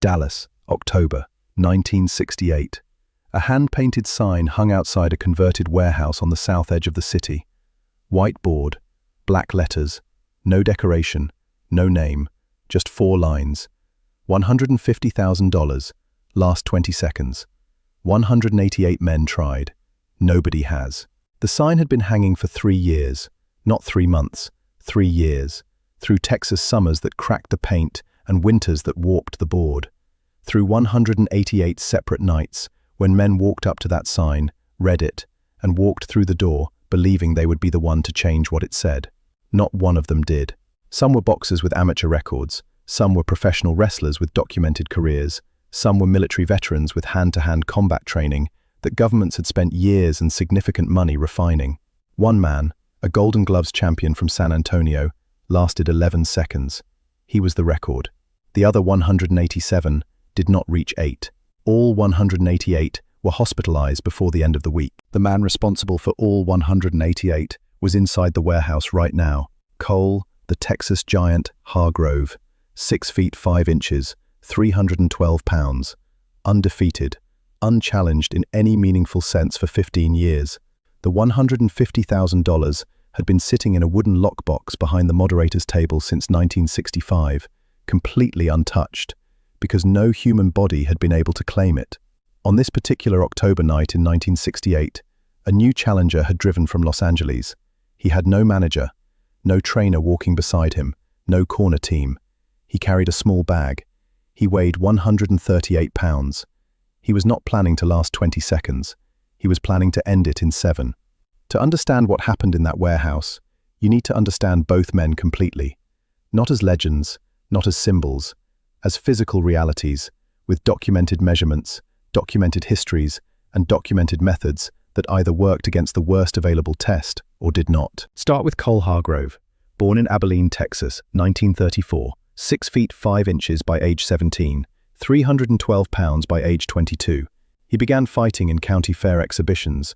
Dallas, October, 1968. A hand-painted sign hung outside a converted warehouse on the south edge of the city. White board, black letters, no decoration, no name, just 4 lines. $150,000, last 20 seconds. 188 men tried. Nobody has. The sign had been hanging for 3 years, not 3 months, 3 years, through Texas summers that cracked the paint and winters that warped the board. Through 188 separate nights, when men walked up to that sign, read it, and walked through the door, believing they would be the one to change what it said. Not one of them did. Some were boxers with amateur records, some were professional wrestlers with documented careers, some were military veterans with hand-to-hand combat training that governments had spent years and significant money refining. One man, a Golden Gloves champion from San Antonio, lasted 11 seconds. He was the record. The other 187 did not reach 8. All 188 were hospitalized before the end of the week. The man responsible for all 188 was inside the warehouse right now. Cole, the Texas giant Hargrove, 6 feet 5 inches, 312 pounds, undefeated, unchallenged in any meaningful sense for 15 years. The $150,000 had been sitting in a wooden lockbox behind the moderator's table since 1965, completely untouched, because no human body had been able to claim it. On this particular October night in 1968, a new challenger had driven from Los Angeles. He had no manager, no trainer walking beside him, no corner team. He carried a small bag. He weighed 138 pounds. He was not planning to last 20 seconds. He was planning to end it in 7. To understand what happened in that warehouse, you need to understand both men completely. Not as legends, not as symbols, as physical realities, with documented measurements, documented histories, and documented methods that either worked against the worst available test or did not. Start with Cole Hargrove, born in Abilene, Texas, 1934, 6 feet 5 inches by age 17, 312 pounds by age 22. He began fighting in county fair exhibitions,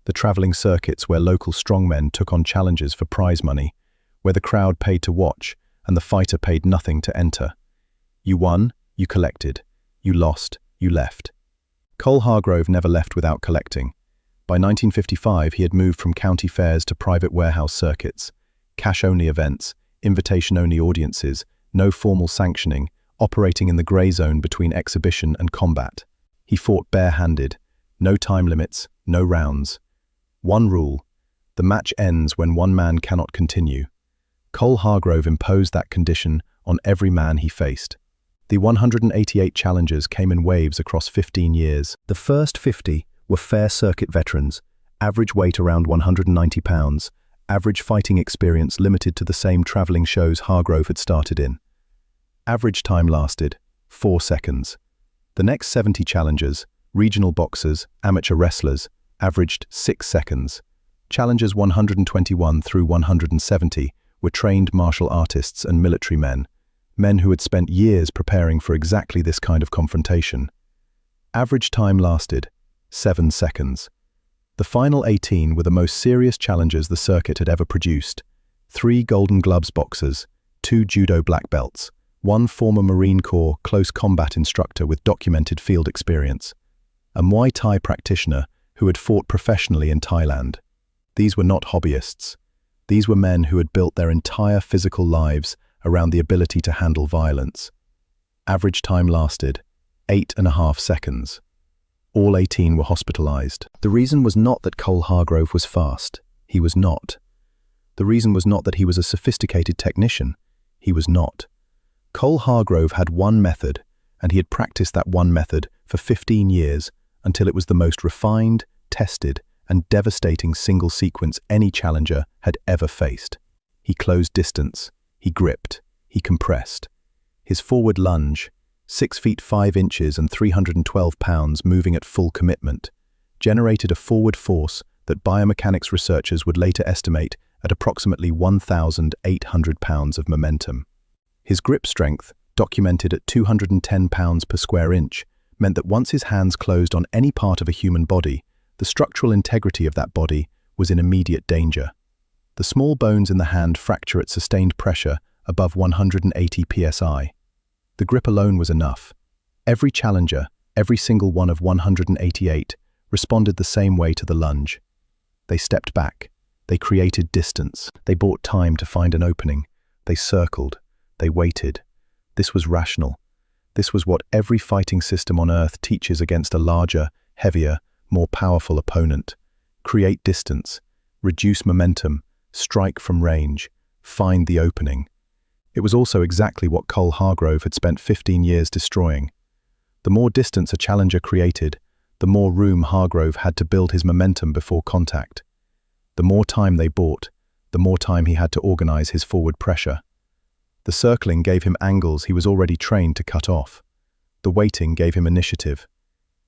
the traveling circuits where local strongmen took on challenges for prize money, where the crowd paid to watch and the fighter paid nothing to enter. You won, you collected. You lost, you left. Cole Hargrove never left without collecting. By 1955, he had moved from county fairs to private warehouse circuits, cash-only events, invitation-only audiences, no formal sanctioning, operating in the gray zone between exhibition and combat. He fought bare-handed, no time limits, no rounds. One rule: the match ends when one man cannot continue. Cole Hargrove imposed that condition on every man he faced. The 188 challengers came in waves across 15 years. The first 50 were fair circuit veterans, average weight around 190 pounds, average fighting experience limited to the same traveling shows Hargrove had started in. Average time lasted 4 seconds. The next 70 challengers, regional boxers, amateur wrestlers, averaged 6 seconds. Challengers 121 through 170 were trained martial artists and military men, men who had spent years preparing for exactly this kind of confrontation. Average time lasted 7 seconds. The final 18 were the most serious challengers the circuit had ever produced. 3 Golden Gloves boxers, 2 judo black belts, 1 former Marine Corps close combat instructor with documented field experience, a Muay Thai practitioner who had fought professionally in Thailand. These were not hobbyists. These were men who had built their entire physical lives around the ability to handle violence. Average time lasted 8.5 seconds. All 18 were hospitalized. The reason was not that Cole Hargrove was fast. He was not. The reason was not that he was a sophisticated technician. He was not. Cole Hargrove had one method, and he had practiced that one method for 15 years until it was the most refined, tested, and devastating single sequence any challenger had ever faced. He closed distance. He gripped. He compressed. His forward lunge, 6 feet 5 inches and 312 pounds moving at full commitment, generated a forward force that biomechanics researchers would later estimate at approximately 1,800 pounds of momentum. His grip strength, documented at 210 pounds per square inch, meant that once his hands closed on any part of a human body, the structural integrity of that body was in immediate danger. The small bones in the hand fracture at sustained pressure above 180 psi. The grip alone was enough. Every challenger, every single one of 188, responded the same way to the lunge. They stepped back. They created distance. They bought time to find an opening. They circled. They waited. This was rational. This was what every fighting system on Earth teaches against a larger, heavier, more powerful opponent. Create distance, reduce momentum, strike from range, find the opening. It was also exactly what Cole Hargrove had spent 15 years destroying. The more distance a challenger created, the more room Hargrove had to build his momentum before contact. The more time they bought, the more time he had to organize his forward pressure. The circling gave him angles he was already trained to cut off. The waiting gave him initiative.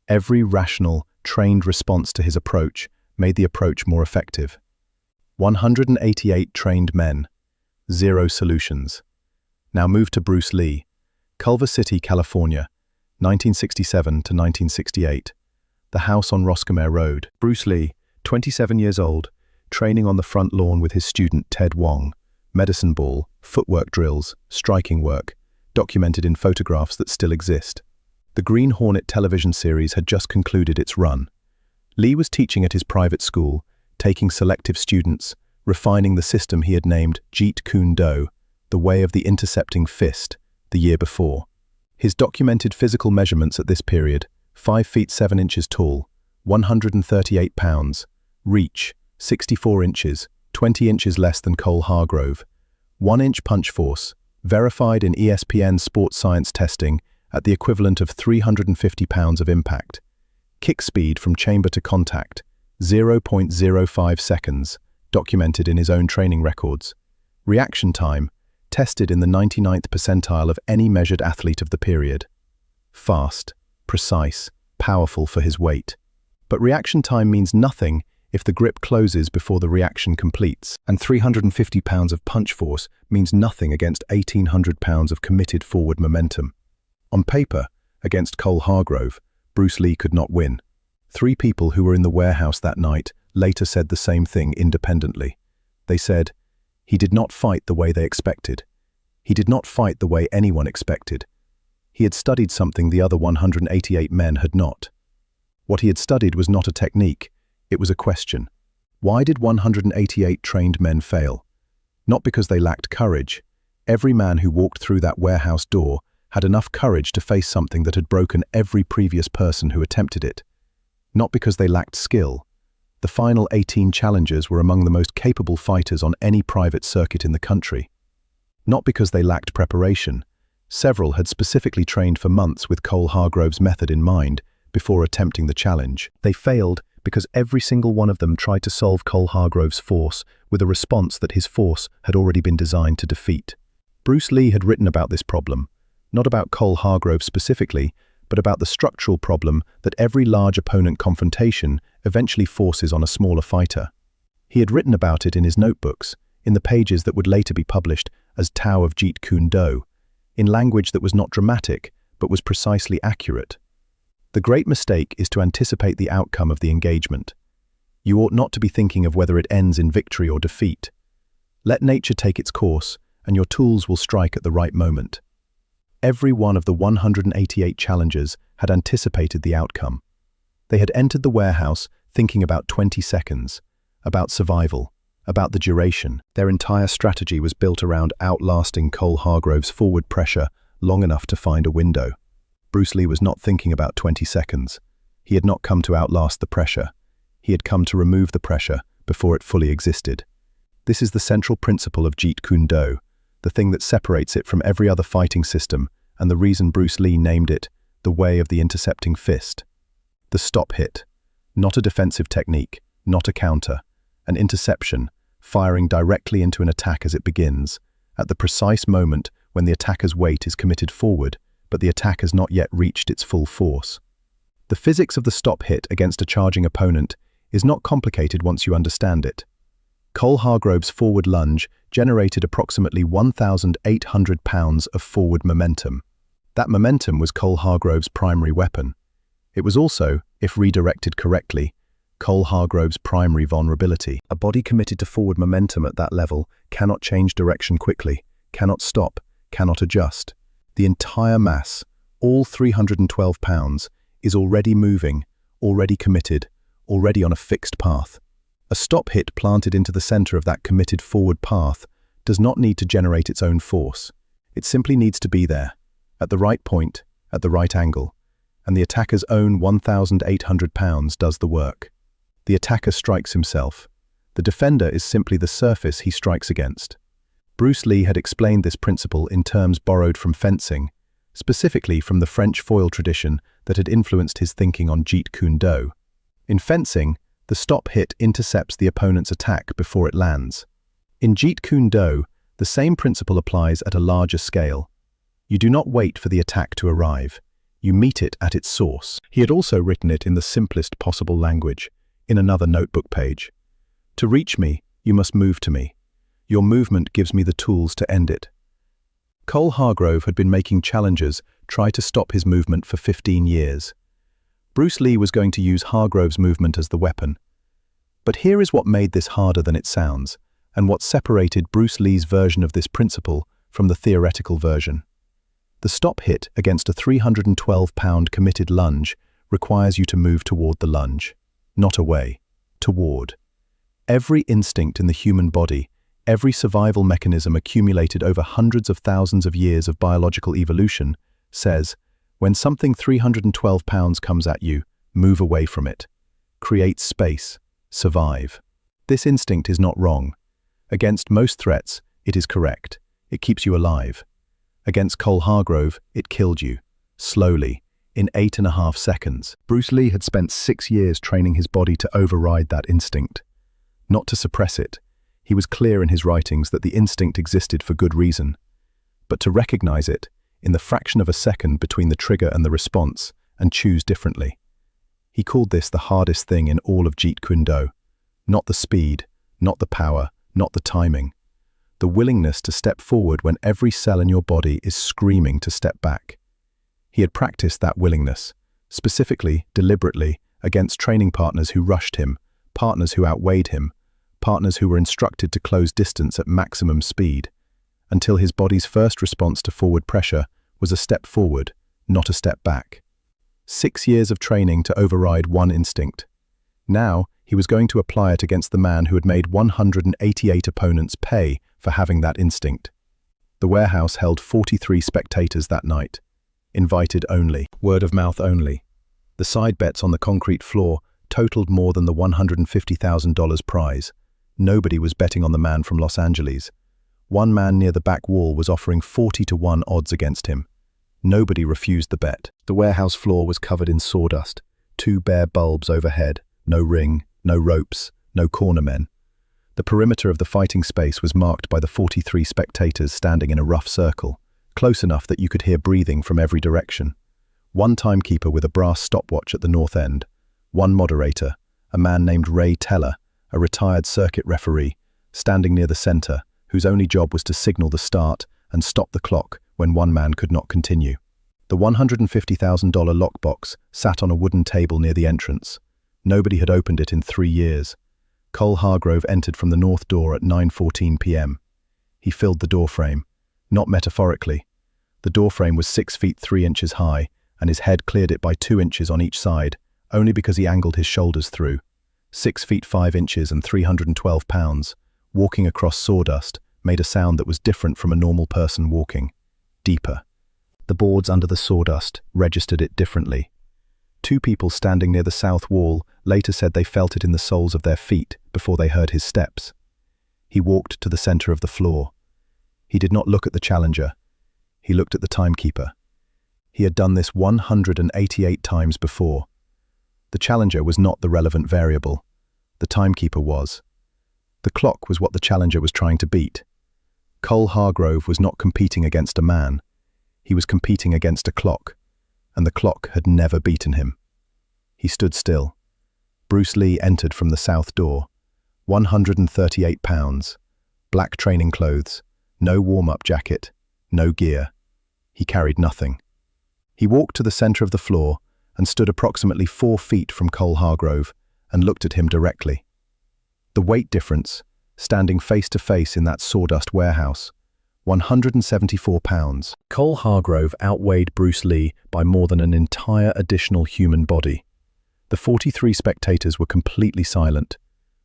Every rational, trained response to his approach made the approach more effective. 188 trained men. 0 solutions. Now move to Bruce Lee. Culver City, California, 1967 to 1968. The house on Roscommare Road. Bruce Lee, 27 years old, training on the front lawn with his student Ted Wong. Medicine ball, footwork drills, striking work, documented in photographs that still exist. The Green Hornet television series had just concluded its run. Lee was teaching at his private school, taking selective students, refining the system he had named Jeet Kune Do, the way of the intercepting fist, the year before. His documented physical measurements at this period: 5 feet 7 inches tall, 138 pounds, reach, 64 inches, 20 inches less than Cole Hargrove, 1-inch punch force, verified in ESPN sports science testing at the equivalent of 350 pounds of impact. Kick speed from chamber to contact, 0.05 seconds, documented in his own training records. Reaction time, tested in the 99th percentile of any measured athlete of the period. Fast, precise, powerful for his weight. But reaction time means nothing if the grip closes before the reaction completes, and 350 pounds of punch force means nothing against 1,800 pounds of committed forward momentum. On paper, against Cole Hargrove, Bruce Lee could not win. 3 people who were in the warehouse that night later said the same thing independently. They said, "He did not fight the way they expected. He did not fight the way anyone expected. He had studied something the other 188 men had not. What he had studied was not a technique, it was a question. Why did 188 trained men fail? Not because they lacked courage. Every man who walked through that warehouse door had enough courage to face something that had broken every previous person who attempted it. Not because they lacked skill. The final 18 challengers were among the most capable fighters on any private circuit in the country. Not because they lacked preparation. Several had specifically trained for months with Cole Hargrove's method in mind before attempting the challenge. They failed because every single one of them tried to solve Cole Hargrove's force with a response that his force had already been designed to defeat. Bruce Lee had written about this problem, not about Cole Hargrove specifically, but about the structural problem that every large opponent confrontation eventually forces on a smaller fighter. He had written about it in his notebooks, in the pages that would later be published as Tao of Jeet Kune Do, in language that was not dramatic, but was precisely accurate. The great mistake is to anticipate the outcome of the engagement. You ought not to be thinking of whether it ends in victory or defeat. Let nature take its course, and your tools will strike at the right moment. Every one of the 188 challengers had anticipated the outcome. They had entered the warehouse thinking about 20 seconds, about survival, about the duration. Their entire strategy was built around outlasting Cole Hargrove's forward pressure long enough to find a window. Bruce Lee was not thinking about 20 seconds. He had not come to outlast the pressure. He had come to remove the pressure before it fully existed. This is the central principle of Jeet Kune Do, the thing that separates it from every other fighting system, and the reason Bruce Lee named it the way of the intercepting fist. The stop hit, not a defensive technique, not a counter, an interception, firing directly into an attack as it begins, at the precise moment when the attacker's weight is committed forward, but the attack has not yet reached its full force. The physics of the stop hit against a charging opponent is not complicated once you understand it. Cole Hargrove's forward lunge generated approximately 1,800 pounds of forward momentum. That momentum was Cole Hargrove's primary weapon. It was also, if redirected correctly, Cole Hargrove's primary vulnerability. A body committed to forward momentum at that level cannot change direction quickly, cannot stop, cannot adjust. The entire mass, all 312 pounds, is already moving, already committed, already on a fixed path. A stop hit planted into the center of that committed forward path does not need to generate its own force. It simply needs to be there, at the right point, at the right angle, and the attacker's own 1,800 pounds does the work. The attacker strikes himself. The defender is simply the surface he strikes against. Bruce Lee had explained this principle in terms borrowed from fencing, specifically from the French foil tradition that had influenced his thinking on Jeet Kune Do. In fencing, the stop hit intercepts the opponent's attack before it lands. In Jeet Kune Do, the same principle applies at a larger scale. You do not wait for the attack to arrive. You meet it at its source. He had also written it in the simplest possible language, in another notebook page. To reach me, you must move to me. Your movement gives me the tools to end it. Cole Hargrove had been making challengers try to stop his movement for 15 years. Bruce Lee was going to use Hargrove's movement as the weapon. But here is what made this harder than it sounds, and what separated Bruce Lee's version of this principle from the theoretical version. The stop hit against a 312-pound committed lunge requires you to move toward the lunge, not away, toward. Every instinct in the human body, every survival mechanism accumulated over hundreds of thousands of years of biological evolution, says, when something 312 pounds comes at you, move away from it. Create space. Survive. This instinct is not wrong. Against most threats, it is correct. It keeps you alive. Against Cole Hargrove, it killed you. Slowly, in 8.5 seconds. Bruce Lee had spent 6 years training his body to override that instinct. Not to suppress it. He was clear in his writings that the instinct existed for good reason. But to recognize it, in the fraction of a second between the trigger and the response, and choose differently. He called this the hardest thing in all of Jeet Kune Do. Not the speed, not the power, not the timing. The willingness to step forward when every cell in your body is screaming to step back. He had practiced that willingness, specifically, deliberately, against training partners who rushed him, partners who outweighed him, partners who were instructed to close distance at maximum speed, until his body's first response to forward pressure was a step forward, not a step back. 6 years of training to override one instinct. Now, he was going to apply it against the man who had made 188 opponents pay for having that instinct. The warehouse held 43 spectators that night. Invited only. Word of mouth only. The side bets on the concrete floor totaled more than the $150,000 prize. Nobody was betting on the man from Los Angeles. One man near the back wall was offering 40-1 odds against him. Nobody refused the bet. The warehouse floor was covered in sawdust, 2 bare bulbs overhead, no ring, no ropes, no cornermen. The perimeter of the fighting space was marked by the 43 spectators standing in a rough circle, close enough that you could hear breathing from every direction. One timekeeper with a brass stopwatch at the north end, one moderator, a man named Ray Teller, a retired circuit referee, standing near the center, whose only job was to signal the start and stop the clock when one man could not continue. The $150,000 lockbox sat on a wooden table near the entrance. Nobody had opened it in 3 years. Cole Hargrove entered from the north door at 9:14 p.m. He filled the doorframe, not metaphorically. The doorframe was 6 feet 3 inches high, and his head cleared it by 2 inches on each side, only because he angled his shoulders through. 6 feet 5 inches and 312 pounds, walking across sawdust, made a sound that was different from a normal person walking. Deeper. The boards under the sawdust registered it differently. 2 people standing near the south wall later said they felt it in the soles of their feet before they heard his steps. He walked to the center of the floor. He did not look at the challenger. He looked at the timekeeper. He had done this 188 times before. The challenger was not the relevant variable. The timekeeper was. The clock was what the challenger was trying to beat. Cole Hargrove was not competing against a man. He was competing against a clock, and the clock had never beaten him. He stood still. Bruce Lee entered from the south door. 138 pounds. Black training clothes. No warm-up jacket. No gear. He carried nothing. He walked to the center of the floor and stood approximately 4 feet from Cole Hargrove and looked at him directly. The weight difference, standing face to face in that sawdust warehouse, 174 pounds. Cole Hargrove outweighed Bruce Lee by more than an entire additional human body. The 43 spectators were completely silent.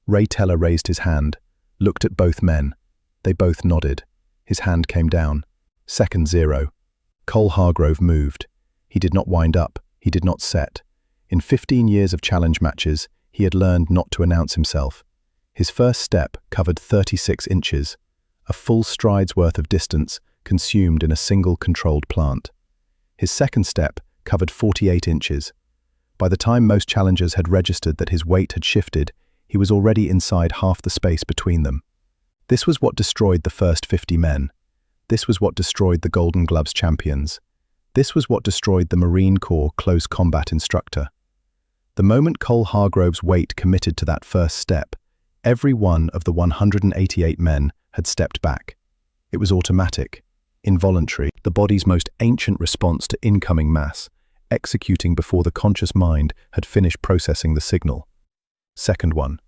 Ray Teller raised his hand, looked at both men. They both nodded. His hand came down. Second 0. Cole Hargrove moved. He did not wind up. He did not set. In 15 years of challenge matches, he had learned not to announce himself. His first step covered 36 inches, a full stride's worth of distance consumed in a single controlled plant. His second step covered 48 inches. By the time most challengers had registered that his weight had shifted, he was already inside half the space between them. This was what destroyed the first 50 men. This was what destroyed the Golden Gloves champions. This was what destroyed the Marine Corps close combat instructor. The moment Cole Hargrove's weight committed to that first step, every one of the 188 men had stepped back. It was automatic, involuntary, the body's most ancient response to incoming mass, executing before the conscious mind had finished processing the signal. Second 1.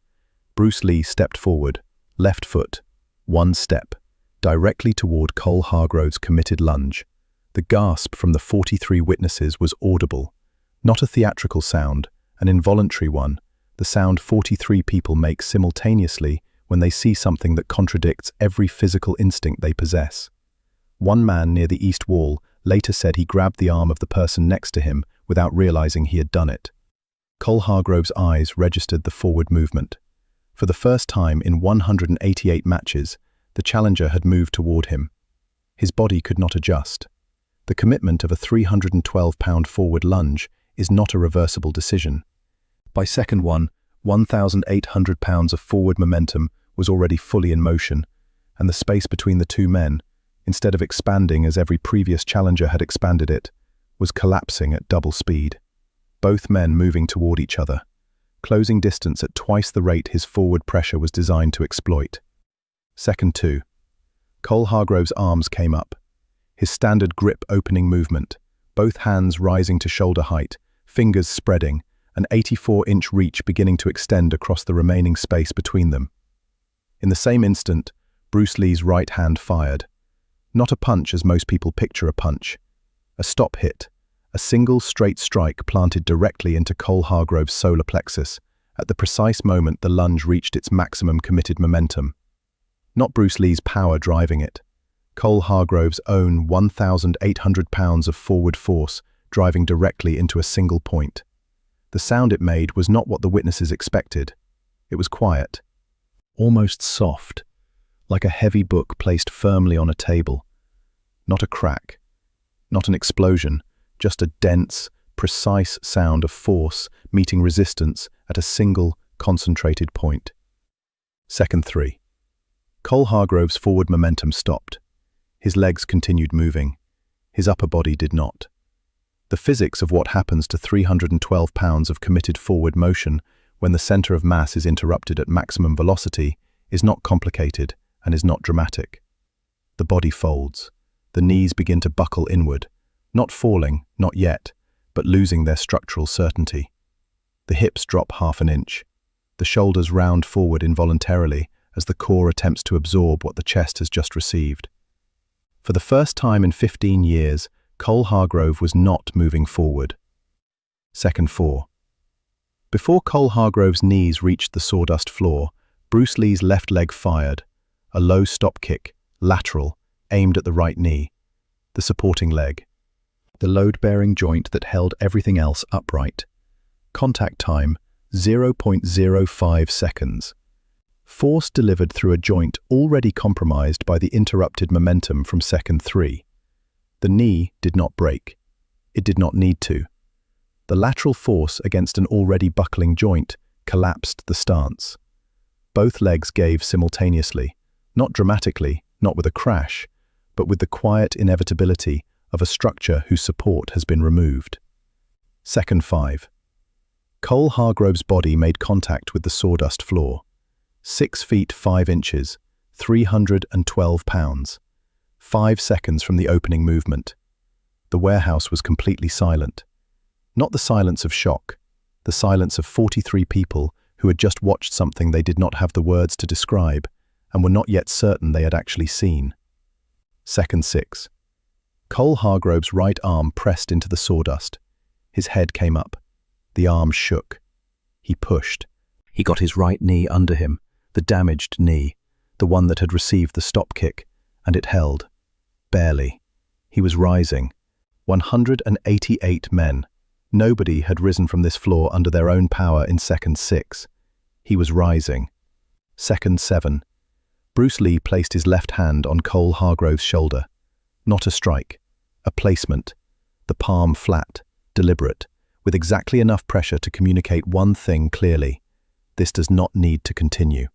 Bruce Lee stepped forward, left foot, one step, directly toward Cole Hargrove's committed lunge. The gasp from the 43 witnesses was audible, not a theatrical sound, an involuntary one, the sound 43 people make simultaneously when they see something that contradicts every physical instinct they possess. One man near the east wall later said he grabbed the arm of the person next to him without realizing he had done it. Cole Hargrove's eyes registered the forward movement. For the first time in 188 matches, the challenger had moved toward him. His body could not adjust. The commitment of a 312-pound forward lunge is not a reversible decision. By second 1, 1,800 pounds of forward momentum was already fully in motion, and the space between the two men, instead of expanding as every previous challenger had expanded it, was collapsing at double speed. Both men moving toward each other, closing distance at twice the rate his forward pressure was designed to exploit. Second 2. Cole Hargrove's arms came up. His standard grip opening movement, both hands rising to shoulder height, fingers spreading, an 84-inch reach beginning to extend across the remaining space between them. In the same instant, Bruce Lee's right hand fired. Not a punch as most people picture a punch. A stop hit, a single straight strike planted directly into Cole Hargrove's solar plexus, at the precise moment the lunge reached its maximum committed momentum. Not Bruce Lee's power driving it. Cole Hargrove's own 1,800 pounds of forward force driving directly into a single point. The sound it made was not what the witnesses expected. It was quiet, almost soft, like a heavy book placed firmly on a table. Not a crack, not an explosion, just a dense, precise sound of force meeting resistance at a single, concentrated point. Second 3. Cole Hargrove's forward momentum stopped. His legs continued moving. His upper body did not. The physics of what happens to 312 pounds of committed forward motion when the center of mass is interrupted at maximum velocity is not complicated and is not dramatic. The body folds. The knees begin to buckle inward, not falling, not yet, but losing their structural certainty. The hips drop half an inch. The shoulders round forward involuntarily as the core attempts to absorb what the chest has just received. For the first time in 15 years, Cole Hargrove was not moving forward. Second 4. Before Cole Hargrove's knees reached the sawdust floor, Bruce Lee's left leg fired, a low stop kick, lateral, aimed at the right knee, the supporting leg, the load-bearing joint that held everything else upright. Contact time, 0.05 seconds. Force delivered through a joint already compromised by the interrupted momentum from second 3. The knee did not break. It did not need to. The lateral force against an already buckling joint collapsed the stance. Both legs gave simultaneously, not dramatically, not with a crash, but with the quiet inevitability of a structure whose support has been removed. Second 5. Cole Hargrove's body made contact with the sawdust floor. 6 feet 5 inches, 312 pounds. 5 seconds from the opening movement. The warehouse was completely silent. Not the silence of shock, the silence of 43 people who had just watched something they did not have the words to describe and were not yet certain they had actually seen. Second 6. Cole Hargrove's right arm pressed into the sawdust. His head came up. The arm shook. He pushed. He got his right knee under him, the damaged knee, the one that had received the stop kick, and it held. Barely. He was rising. 188 men. Nobody had risen from this floor under their own power in second 6. He was rising. Second 7. Bruce Lee placed his left hand on Cole Hargrove's shoulder. Not a strike. A placement. The palm flat, deliberate, with exactly enough pressure to communicate one thing clearly. This does not need to continue.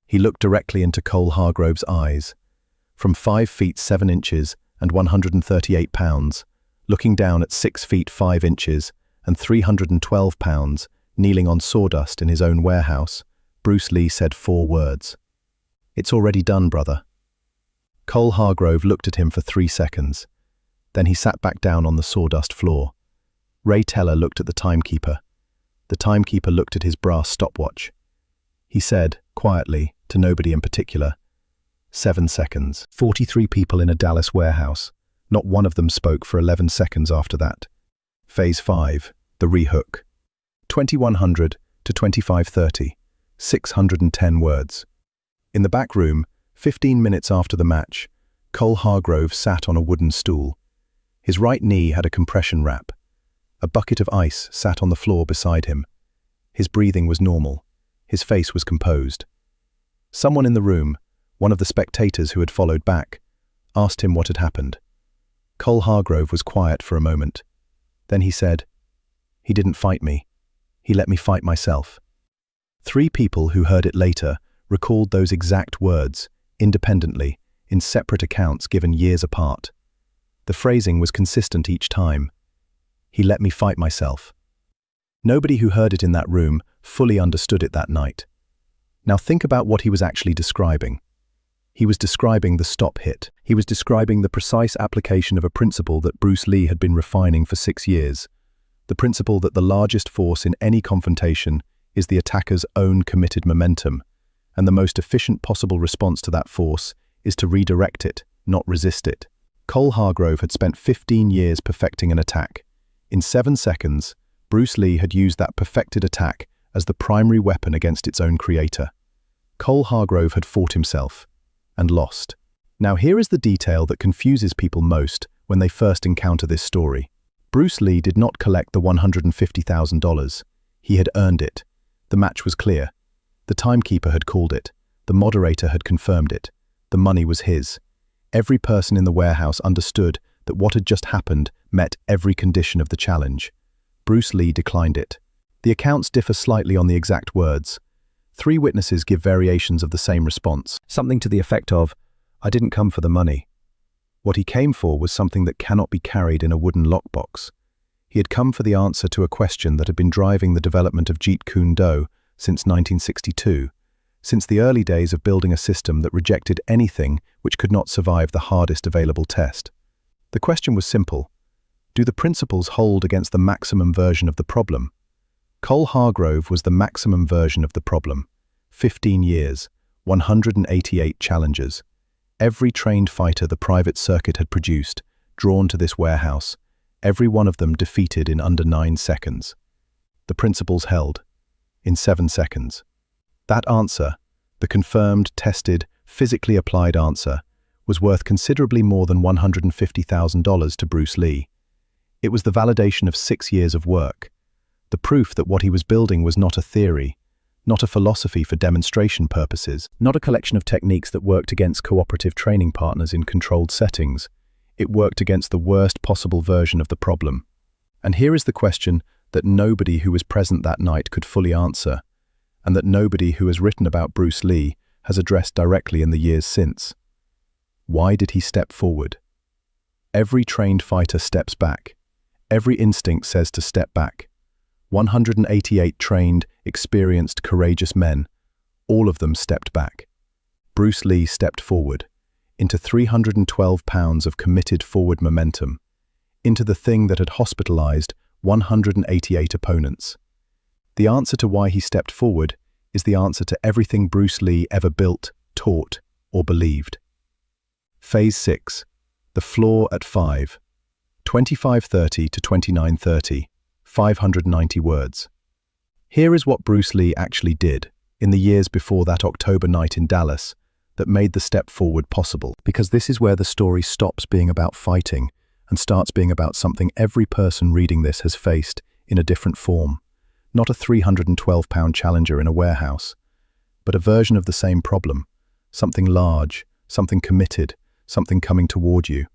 He looked directly into Cole Hargrove's eyes. From 5 feet 7 inches and 138 pounds, looking down at 6 feet 5 inches and 312 pounds, kneeling on sawdust in his own warehouse, Bruce Lee said 4 words. "It's already done, brother." Cole Hargrove looked at him for 3 seconds. Then he sat back down on the sawdust floor. Ray Teller looked at the timekeeper. The timekeeper looked at his brass stopwatch. He said, quietly, to nobody in particular, 7 seconds. 43 people in a Dallas warehouse. Not one of them spoke for 11 seconds after that. Phase 5, the rehook. 2100 to 2530, 610 words. In the back room, 15 minutes after the match, Cole Hargrove sat on a wooden stool. His right knee had a compression wrap. A bucket of ice sat on the floor beside him. His breathing was normal. His face was composed. Someone in the room, one of the spectators who had followed back, asked him what had happened. Cole Hargrove was quiet for a moment. Then he said, "He didn't fight me. He let me fight myself." 3 people who heard it later recalled those exact words, independently, in separate accounts given years apart. The phrasing was consistent each time. "He let me fight myself." Nobody who heard it in that room fully understood it that night. Now think about what he was actually describing. He was describing the stop hit. He was describing the precise application of a principle that Bruce Lee had been refining for 6 years. The principle that the largest force in any confrontation is the attacker's own committed momentum, and the most efficient possible response to that force is to redirect it, not resist it. Cole Hargrove had spent 15 years perfecting an attack. In 7 seconds, Bruce Lee had used that perfected attack as the primary weapon against its own creator. Cole Hargrove had fought himself, and lost. Now here is the detail that confuses people most when they first encounter this story. Bruce Lee did not collect the $150,000. He had earned it. The match was clear. The timekeeper had called it. The moderator had confirmed it. The money was his. Every person in the warehouse understood that what had just happened met every condition of the challenge. Bruce Lee declined it. The accounts differ slightly on the exact words. 3 witnesses give variations of the same response. Something to the effect of, "I didn't come for the money." What he came for was something that cannot be carried in a wooden lockbox. He had come for the answer to a question that had been driving the development of Jeet Kune Do since 1962, since the early days of building a system that rejected anything which could not survive the hardest available test. The question was simple. Do the principles hold against the maximum version of the problem? Cole Hargrove was the maximum version of the problem. 15 years, 188 challenges. Every trained fighter the private circuit had produced, drawn to this warehouse, every one of them defeated in under 9 seconds. The principles held. In 7 seconds. That answer, the confirmed, tested, physically applied answer, was worth considerably more than $150,000 to Bruce Lee. It was the validation of 6 years of work. The proof that what he was building was not a theory, not a philosophy for demonstration purposes, not a collection of techniques that worked against cooperative training partners in controlled settings. It worked against the worst possible version of the problem. And here is the question that nobody who was present that night could fully answer, and that nobody who has written about Bruce Lee has addressed directly in the years since. Why did he step forward? Every trained fighter steps back. Every instinct says to step back. 188 trained, experienced, courageous men, all of them stepped back. Bruce Lee stepped forward, into 312 pounds of committed forward momentum, into the thing that had hospitalized 188 opponents. The answer to why he stepped forward is the answer to everything Bruce Lee ever built, taught, or believed. Phase 6. The floor at 5. 25:30 to 29:30. 590 words. Here is what Bruce Lee actually did in the years before that October night in Dallas that made the step forward possible. Because this is where the story stops being about fighting and starts being about something every person reading this has faced in a different form. Not a 312-pound challenger in a warehouse, but a version of the same problem. Something large, something committed, something coming toward you.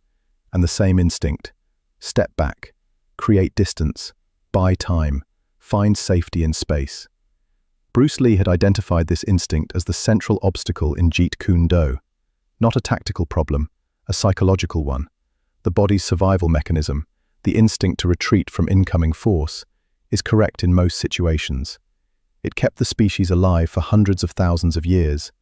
And the same instinct. Step back, create distance, buy time, find safety in space. Bruce Lee had identified this instinct as the central obstacle in Jeet Kune Do. Not a tactical problem, a psychological one. The body's survival mechanism, the instinct to retreat from incoming force, is correct in most situations. It kept the species alive for hundreds of thousands of years.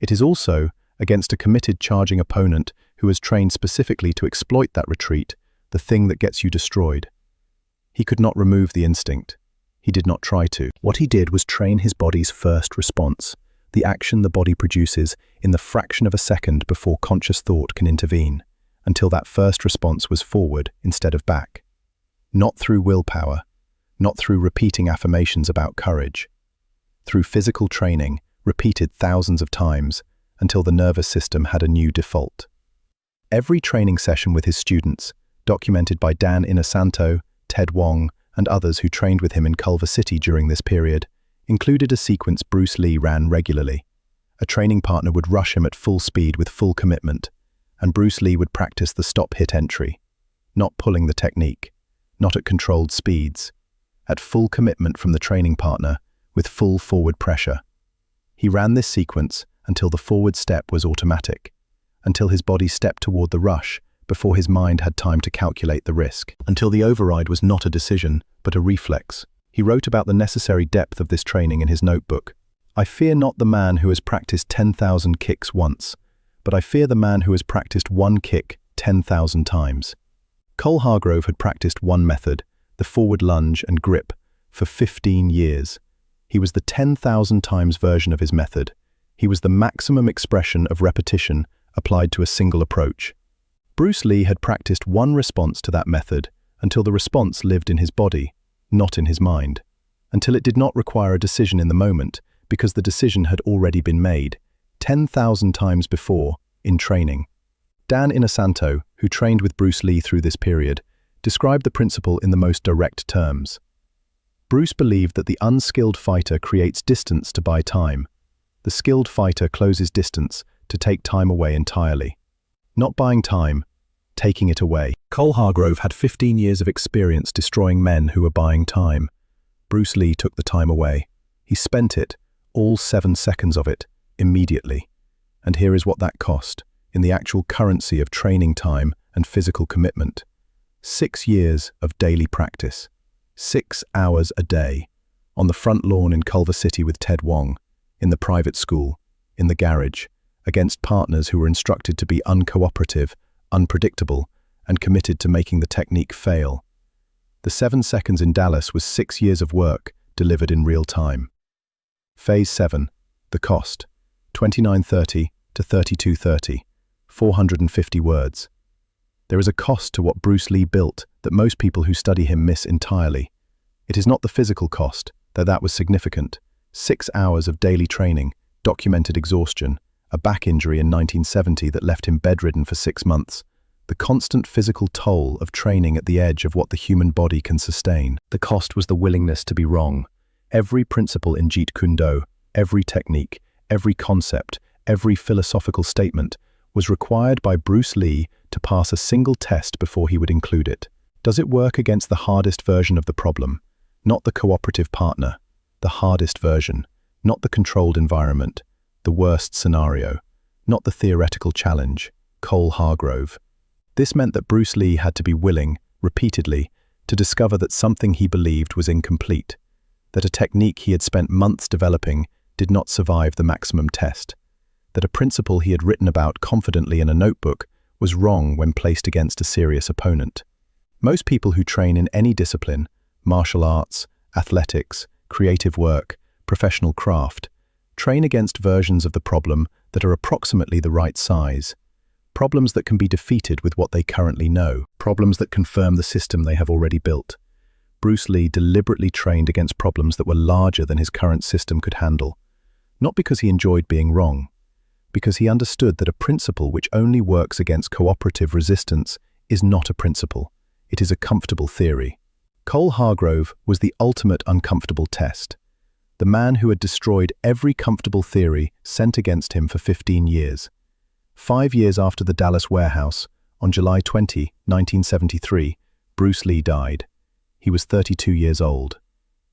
It is also against a committed charging opponent who has trained specifically to exploit that retreat, the thing that gets you destroyed. He could not remove the instinct. He did not try to. What he did was train his body's first response, the action the body produces in the fraction of a second before conscious thought can intervene, until that first response was forward instead of back. Not through willpower, not through repeating affirmations about courage. Through physical training, repeated thousands of times, until the nervous system had a new default. Every training session with his students, documented by Dan Inosanto, Ted Wong, and others who trained with him in Culver City during this period, included a sequence Bruce Lee ran regularly. A training partner would rush him at full speed with full commitment, and Bruce Lee would practice the stop-hit entry, not pulling the technique, not at controlled speeds, at full commitment from the training partner, with full forward pressure. He ran this sequence until the forward step was automatic, until his body stepped toward the rush before his mind had time to calculate the risk, until the override was not a decision, but a reflex. He wrote about the necessary depth of this training in his notebook. I fear not the man who has practiced 10,000 kicks once, but I fear the man who has practiced one kick 10,000 times. Cole Hargrove had practiced one method, the forward lunge and grip, for 15 years. He was the 10,000 times version of his method. He was the maximum expression of repetition applied to a single approach. Bruce Lee had practiced one response to that method until the response lived in his body, not in his mind, until it did not require a decision in the moment because the decision had already been made, 10,000 times before, in training. Dan Inosanto, who trained with Bruce Lee through this period, described the principle in the most direct terms. Bruce believed that the unskilled fighter creates distance to buy time. The skilled fighter closes distance to take time away entirely. Not buying time, taking it away. Cole Hargrove had 15 years of experience destroying men who were buying time. Bruce Lee took the time away. He spent it, all 7 seconds of it, immediately. And here is what that cost, in the actual currency of training time and physical commitment. 6 years of daily practice. 6 hours a day. On the front lawn in Culver City with Ted Wong. In the private school. In the garage. Against partners who were instructed to be uncooperative, unpredictable, and committed to making the technique fail. The 7 seconds in Dallas was 6 years of work delivered in real time. Phase 7. The cost. 29:30 to 32:30. 450 words. There is a cost to what Bruce Lee built that most people who study him miss entirely. It is not the physical cost, though that was significant. 6 hours of daily training, documented exhaustion, a back injury in 1970 that left him bedridden for 6 months, the constant physical toll of training at the edge of what the human body can sustain. The cost was the willingness to be wrong. Every principle in Jeet Kune Do, every technique, every concept, every philosophical statement was required by Bruce Lee to pass a single test before he would include it. Does it work against the hardest version of the problem? Not the cooperative partner. The hardest version. Not the controlled environment. The worst scenario. Not the theoretical challenge. Cole Hargrove. This meant that Bruce Lee had to be willing, repeatedly, to discover that something he believed was incomplete, that a technique he had spent months developing did not survive the maximum test, that a principle he had written about confidently in a notebook was wrong when placed against a serious opponent. Most people who train in any discipline, martial arts, athletics, creative work, professional craft, train against versions of the problem that are approximately the right size. Problems that can be defeated with what they currently know. Problems that confirm the system they have already built. Bruce Lee deliberately trained against problems that were larger than his current system could handle. Not because he enjoyed being wrong, because he understood that a principle which only works against cooperative resistance is not a principle. It is a comfortable theory. Cole Hargrove was the ultimate uncomfortable test. The man who had destroyed every comfortable theory sent against him for 15 years. 5 years after the Dallas warehouse, on July 20, 1973, Bruce Lee died. He was 32 years old.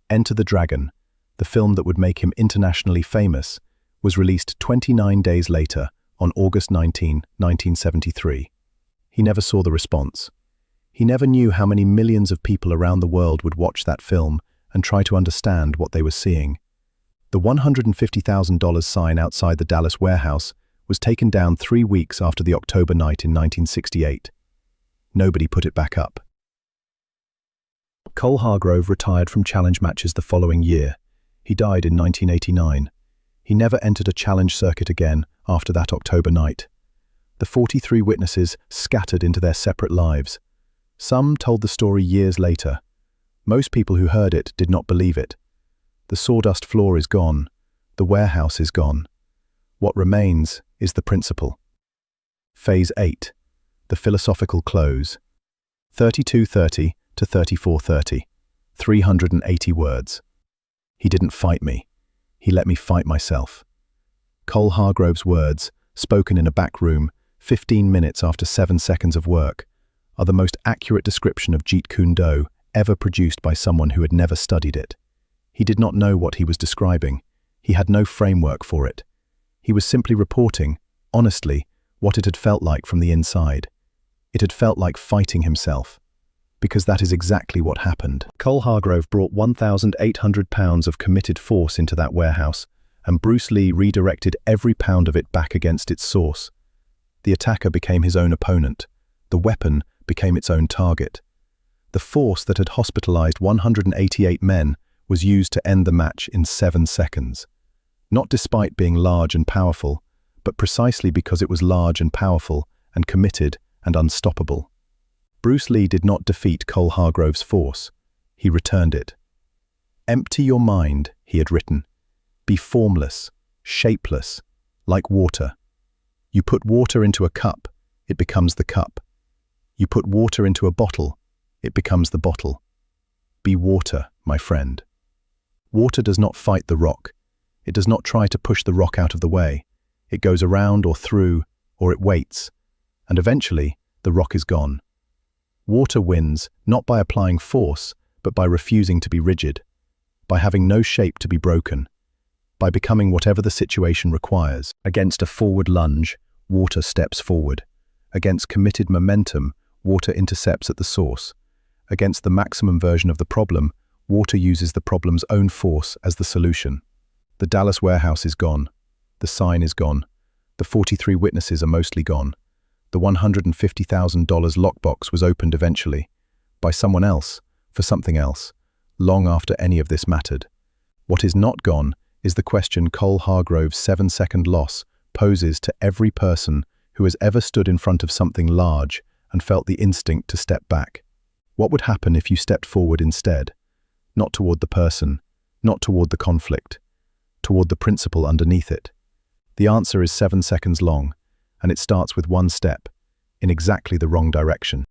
Enter the Dragon, the film that would make him internationally famous, was released 29 days later, on August 19, 1973. He never saw the response. He never knew how many millions of people around the world would watch that film and try to understand what they were seeing. The $150,000 sign outside the Dallas warehouse was taken down 3 weeks after the October night in 1968. Nobody put it back up. Cole Hargrove retired from challenge matches the following year. He died in 1989. He never entered a challenge circuit again after that October night. The 43 witnesses scattered into their separate lives. Some told the story years later. Most people who heard it did not believe it. The sawdust floor is gone. The warehouse is gone. What remains is the principle. Phase 8. The philosophical close. 3230 to 3430. 380 words. He didn't fight me. He let me fight myself. Cole Hargrove's words, spoken in a back room, 15 minutes after 7 seconds of work, are the most accurate description of Jeet Kune Do ever produced by someone who had never studied it. He did not know what he was describing. He had no framework for it. He was simply reporting, honestly, what it had felt like from the inside. It had felt like fighting himself. Because that is exactly what happened. Cole Hargrove brought 1,800 pounds of committed force into that warehouse, and Bruce Lee redirected every pound of it back against its source. The attacker became his own opponent. The weapon became its own target. The force that had hospitalized 188 men was used to end the match in 7 seconds. Not despite being large and powerful, but precisely because it was large and powerful and committed and unstoppable. Bruce Lee did not defeat Cole Hargrove's force. He returned it. "Empty your mind," he had written. "Be formless, shapeless, like water. You put water into a cup, it becomes the cup. You put water into a bottle, it becomes the bottle. Be water, my friend." Water does not fight the rock. It does not try to push the rock out of the way. It goes around or through, or it waits. And eventually, the rock is gone. Water wins, not by applying force, but by refusing to be rigid, by having no shape to be broken, by becoming whatever the situation requires. Against a forward lunge, water steps forward. Against committed momentum, water intercepts at the source. Against the maximum version of the problem, water uses the problem's own force as the solution. The Dallas warehouse is gone. The sign is gone. The 43 witnesses are mostly gone. The $150,000 lockbox was opened eventually, by someone else, for something else, long after any of this mattered. What is not gone is the question Cole Hargrove's 7-second loss poses to every person who has ever stood in front of something large and felt the instinct to step back. What would happen if you stepped forward instead? Not toward the person, not toward the conflict, toward the principle underneath it. The answer is 7 seconds long, and it starts with one step, in exactly the wrong direction.